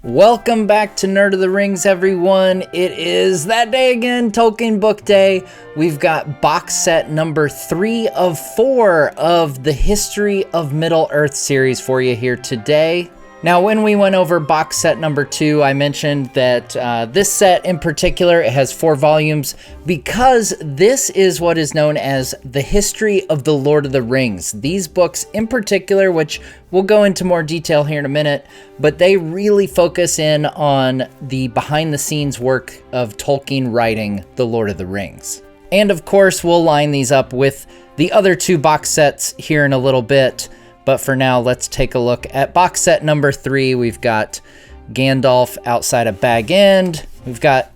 Welcome back to Nerd of the Rings, everyone. It is that day again, Tolkien Book Day. We've got box set number 3 of 4 of the History of Middle-earth series for you here today. Now, when we went over box set number 2, I mentioned that this set in particular, it has 4 volumes because this is what is known as the History of the Lord of the Rings. These books in particular, which we'll go into more detail here in a minute, but they really focus in on the behind-the-scenes work of Tolkien writing The Lord of the Rings. And of course, we'll line these up with the other 2 box sets here in a little bit. But for now, let's take a look at box set number 3. We've got Gandalf outside of Bag End. We've got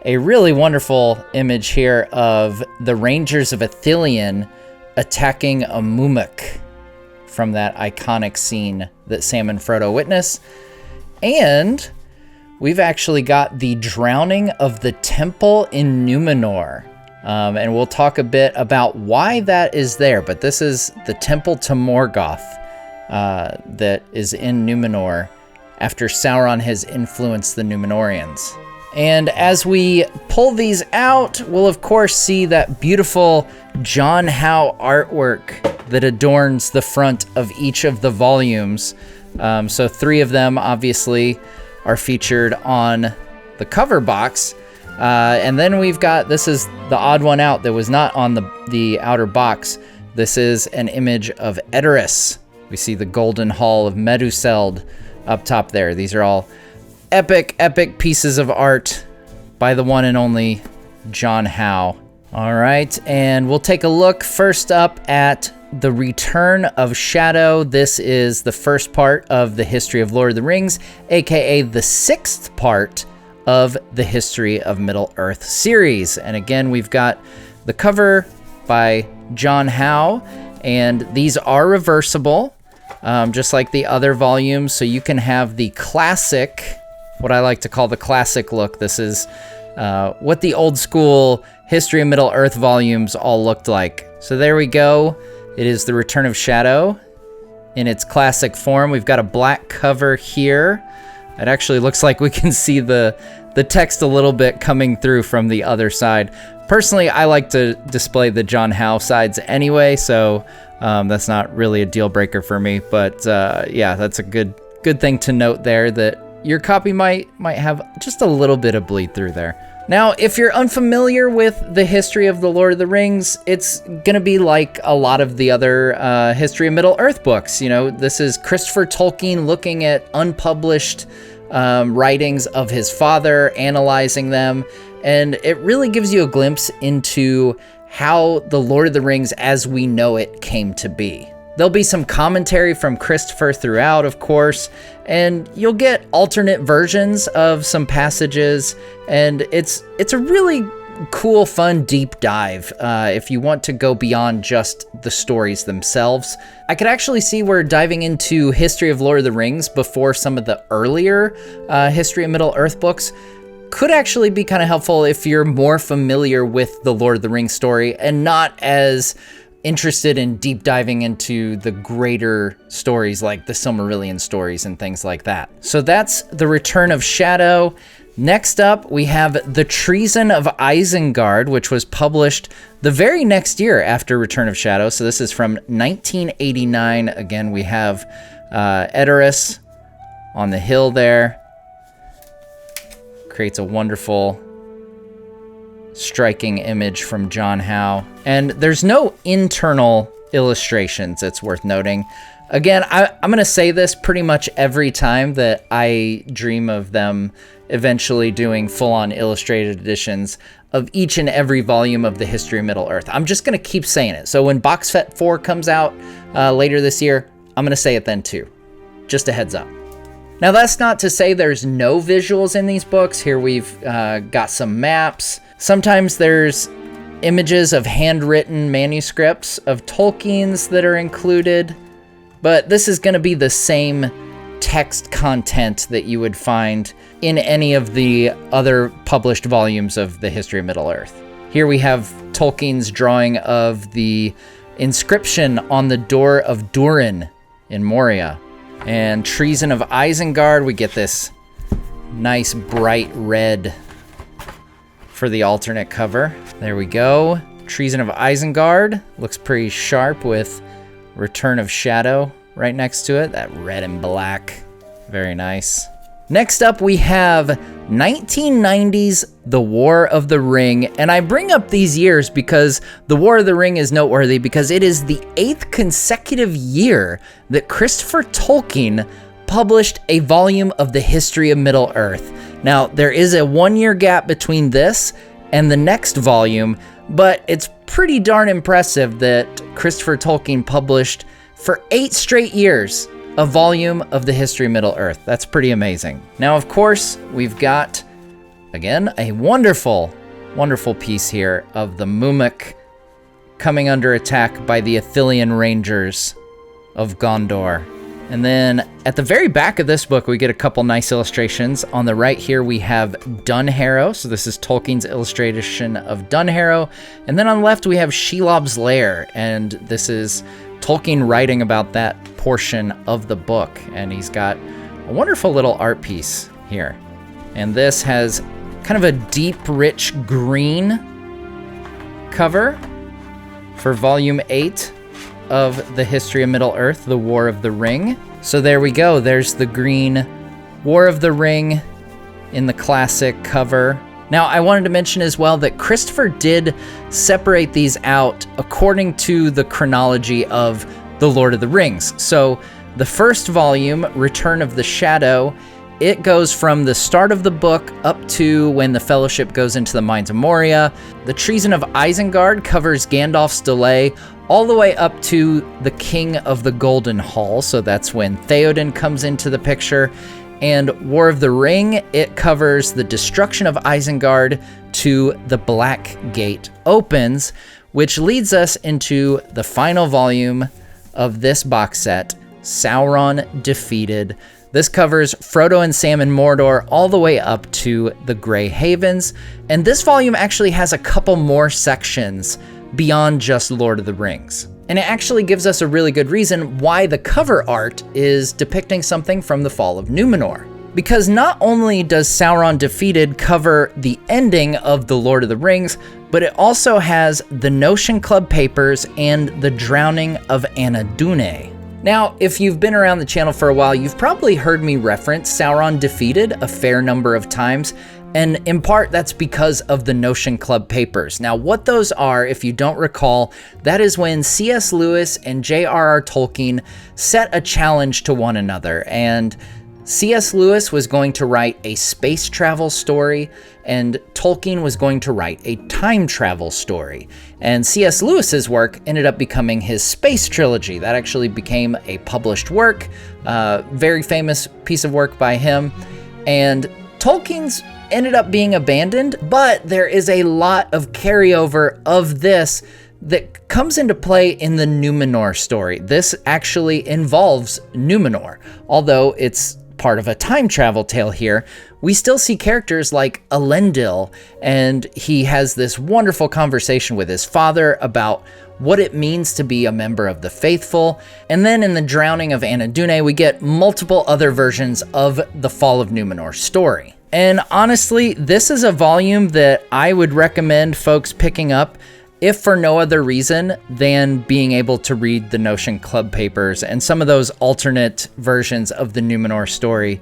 a really wonderful image here of the Rangers of Ithilien attacking a Mumuk from that iconic scene that Sam and Frodo witness. And we've actually got the drowning of the temple in Numenor. And we'll talk a bit about why that is there, but this is the temple to Morgoth that is in Numenor after Sauron has influenced the Numenorians. And as we pull these out, we'll of course see that beautiful John Howe artwork that adorns the front of each of the volumes. So 3 of them obviously are featured on the cover box. And then we've got, this is the odd one out that was not on the outer box. This is an image of Edoras. We see the Golden Hall of Meduseld up top there. These are all epic pieces of art by the one and only John Howe. All right, and we'll take a look first up at The Return of Shadow. This is the first part of the History of Lord of the Rings, aka the 6th part of the History of Middle-earth series. And again, we've got the cover by John Howe, and these are reversible, just like the other volumes, so you can have the classic, what I like to call the classic look. This is what the old school History of Middle-earth volumes all looked like. So there we go. It is The Return of Shadow in its classic form. We've got a black cover here. It actually looks like we can see the text a little bit coming through from the other side. Personally, I like to display the John Howe sides anyway, so that's not really a deal breaker for me. But yeah, that's a good thing to note there, that your copy might have just a little bit of bleed through there. Now, if you're unfamiliar with the history of the Lord of the Rings, it's going to be like a lot of the other History of Middle-earth books. You know, this is Christopher Tolkien looking at unpublished writings of his father, analyzing them, and it really gives you a glimpse into how the Lord of the Rings as we know it came to be. There'll be some commentary from Christopher throughout, of course, and you'll get alternate versions of some passages, and it's a really cool, fun, deep dive if you want to go beyond just the stories themselves. I could actually see where diving into History of Lord of the Rings before some of the earlier History of Middle-earth books could actually be kind of helpful if you're more familiar with the Lord of the Rings story and not as interested in deep diving into the greater stories like the Silmarillion stories and things like that. So that's The Return of Shadow. Next up, we have The Treason of Isengard, which was published the very next year after Return of Shadow. So this is from 1989. Again, we have Edoras on the hill there. Creates a wonderful, striking image from John Howe. And there's no internal illustrations, it's worth noting. Again, I'm going to say this pretty much every time that I dream of them eventually doing full-on illustrated editions of each and every volume of the History of Middle-earth. I'm just going to keep saying it. So when box set 4 comes out later this year, I'm going to say it then too. Just a heads up. Now, that's not to say there's no visuals in these books. Here we've got some maps. Sometimes there's images of handwritten manuscripts of Tolkien's that are included. But this is going to be the same text content that you would find in any of the other published volumes of the History of Middle-earth. Here we have Tolkien's drawing of the inscription on the door of Durin in Moria. And Treason of Isengard, we get this Nice bright red for the alternate cover. There we go. Treason of Isengard. Looks pretty sharp with Return of Shadow right next to it. That red and black. Very nice. Next up, we have 1990's The War of the Ring. And I bring up these years because The War of the Ring is noteworthy because it is the 8th consecutive year that Christopher Tolkien published a volume of the history of Middle-earth. Now, there is a 1-year gap between this and the next volume, but it's pretty darn impressive that Christopher Tolkien published for 8 straight years a volume of the history of Middle-earth. That's pretty amazing. Now, of course, we've got, again, a wonderful, wonderful piece here of the Mumuk coming under attack by the Ithilien Rangers of Gondor. And then at the very back of this book, we get a couple nice illustrations. On the right here, we have Dunharrow. So this is Tolkien's illustration of Dunharrow. And then on the left, we have Shelob's Lair. And this is Tolkien writing about that portion of the book. And he's got a wonderful little art piece here. And this has kind of a deep, rich green cover for volume 8 of the history of Middle-earth, The War of the Ring. So there we go. There's the green War of the Ring in the classic cover. Now, I wanted to mention as well that Christopher did separate these out according to the chronology of The Lord of the Rings. So the first volume, Return of the Shadow, it goes from the start of the book up to when the Fellowship goes into the Mines of Moria. The Treason of Isengard covers Gandalf's delay all the way up to the King of the Golden Hall. So that's when Theoden comes into the picture. And War of the Ring, it covers the destruction of Isengard to the Black Gate opens, which leads us into the final volume of this box set, Sauron Defeated. This covers Frodo and Sam in Mordor all the way up to the Grey Havens. And this volume actually has a couple more sections beyond just Lord of the Rings. And it actually gives us a really good reason why the cover art is depicting something from the fall of Numenor. Because not only does Sauron Defeated cover the ending of the Lord of the Rings, but it also has the Notion Club papers and the drowning of Anadune. Now, if you've been around the channel for a while, you've probably heard me reference Sauron Defeated a fair number of times, and in part that's because of the Notion Club papers. Now, what those are, if you don't recall, that is when C.S. Lewis and J.R.R. Tolkien set a challenge to one another, and C.S. Lewis was going to write a space travel story, and Tolkien was going to write a time travel story. And C.S. Lewis's work ended up becoming his space trilogy. That actually became a published work, very famous piece of work by him. And Tolkien's ended up being abandoned, but there is a lot of carryover of this that comes into play in the Numenor story. This actually involves Numenor, although it's part of a time travel tale here. We still see characters like Elendil, and he has this wonderful conversation with his father about what it means to be a member of the faithful. And then in the drowning of Anadune, we get multiple other versions of the Fall of Numenor story. And honestly, this is a volume that I would recommend folks picking up, if for no other reason than being able to read the Notion Club papers and some of those alternate versions of the Numenor story,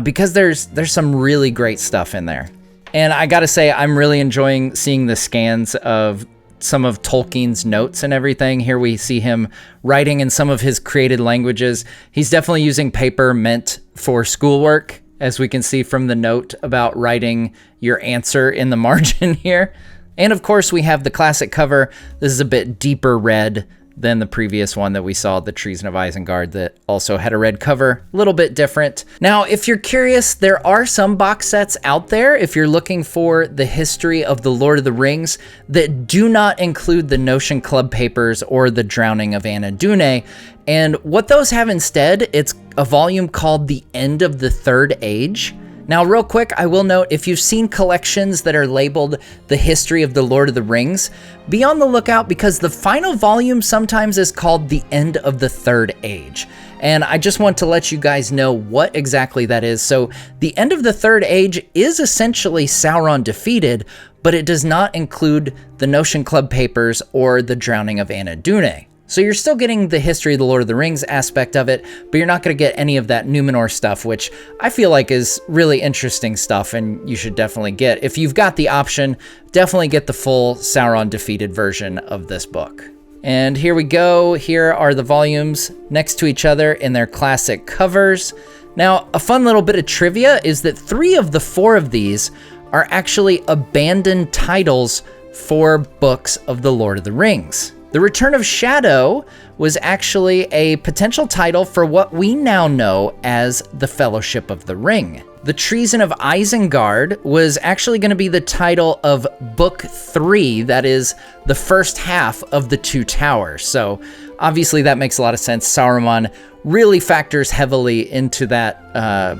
because there's some really great stuff in there. And I gotta say, I'm really enjoying seeing the scans of some of Tolkien's notes and everything. Here we see him writing in some of his created languages. He's definitely using paper meant for schoolwork, as we can see from the note about writing your answer in the margin here. And of course, we have the classic cover. This is a bit deeper red than the previous one that we saw, the Treason of Isengard, that also had a red cover, a little bit different. Now, if you're curious, there are some box sets out there, if you're looking for the history of the Lord of the Rings, that do not include the Notion Club papers or the drowning of Anadune. And what those have instead, it's a volume called The End of the Third Age. Now, real quick, I will note, if you've seen collections that are labeled The History of the Lord of the Rings, be on the lookout because the final volume sometimes is called The End of the Third Age. And I just want to let you guys know what exactly that is. So The End of the Third Age is essentially Sauron Defeated, but it does not include the Notion Club papers or the Drowning of Anadune. So you're still getting the History of the Lord of the Rings aspect of it, but you're not going to get any of that Numenor stuff, which I feel like is really interesting stuff and you should definitely get. If you've got the option, definitely get the full Sauron Defeated version of this book. And here we go. Here are the volumes next to each other in their classic covers. Now, a fun little bit of trivia is that 3 of the 4 of these are actually abandoned titles for books of the Lord of the Rings. The Return of Shadow was actually a potential title for what we now know as the Fellowship of the Ring. The Treason of Isengard was actually going to be the title of Book 3, that is the first half of the Two Towers. So obviously that makes a lot of sense. Saruman really factors heavily into that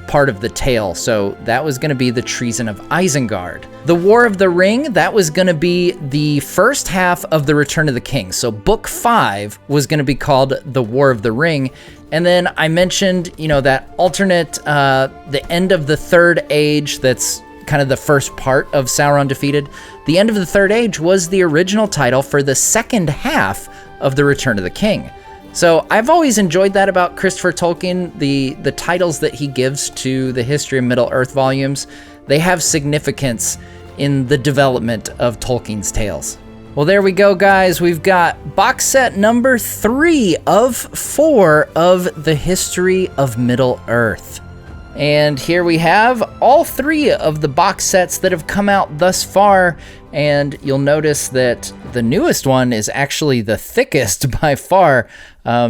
part of the tale. So that was going to be the Treason of Isengard. The War of the Ring, that was going to be the first half of the Return of the King. So book 5 was going to be called the War of the Ring. And then I mentioned, that alternate, the End of the Third Age, that's kind of the first part of Sauron Defeated. The End of the Third Age was the original title for the second half of the Return of the King. So I've always enjoyed that about Christopher Tolkien. The titles that he gives to the History of Middle-earth volumes, they have significance in the development of Tolkien's tales. Well, there we go, guys. We've got box set number 3 of 4 of the History of Middle-earth. And here we have all 3 of the box sets that have come out thus far. And you'll notice that the newest one is actually the thickest by far.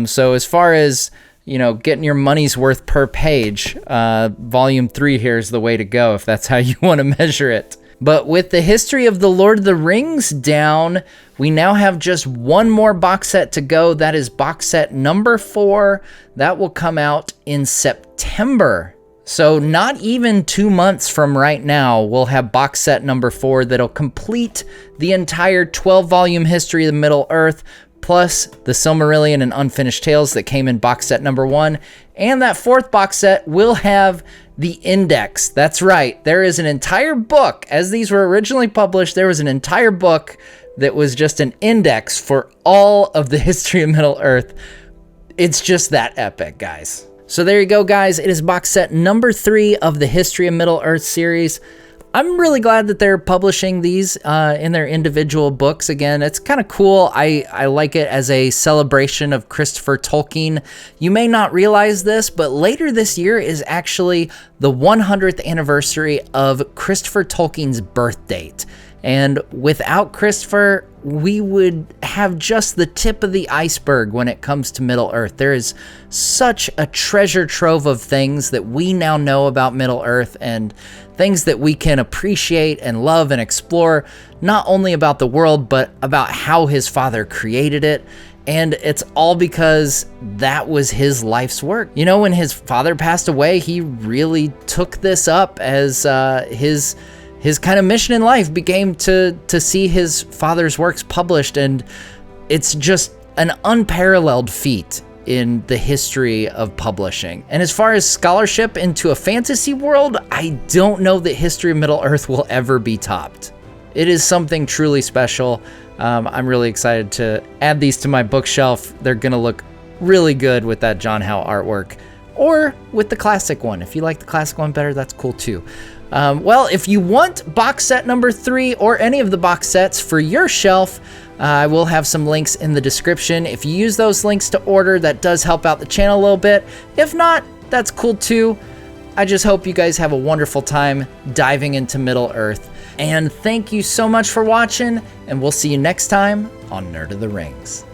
So as far as, getting your money's worth per page, volume 3 here is the way to go if that's how you want to measure it. But with the History of the Lord of the Rings down, we now have just one more box set to go. That is box set number 4. That will come out in September. So not even 2 months from right now, we'll have box set number 4 that'll complete the entire 12-volume History of the Middle-earth, plus the Silmarillion and Unfinished Tales that came in box set number 1. And that 4th box set will have the index. That's right. There is an entire book. As these were originally published, there was an entire book that was just an index for all of the History of Middle-earth. It's just that epic, guys. So there you go, guys. It is box set number 3 of the History of Middle-earth series. I'm really glad that they're publishing these in their individual books. Again, it's kind of cool. I like it as a celebration of Christopher Tolkien. You may not realize this, but later this year is actually the 100th anniversary of Christopher Tolkien's birth date. And without Christopher, we would have just the tip of the iceberg when it comes to Middle-earth. There is such a treasure trove of things that we now know about Middle-earth and things that we can appreciate and love and explore, not only about the world, but about how his father created it. And it's all because that was his life's work. When his father passed away, he really took this up as his kind of mission in life became to see his father's works published, and it's just an unparalleled feat in the history of publishing. And as far as scholarship into a fantasy world, I don't know that History of Middle-earth will ever be topped. It is something truly special. I'm really excited to add these to my bookshelf. They're gonna look really good with that John Howe artwork, or with the classic one. If you like the classic one better, that's cool too. Well, if you want box set number 3 or any of the box sets for your shelf, I will have some links in the description. If you use those links to order, that does help out the channel a little bit. If not, that's cool too. I just hope you guys have a wonderful time diving into Middle-earth. And thank you so much for watching, and we'll see you next time on Nerd of the Rings.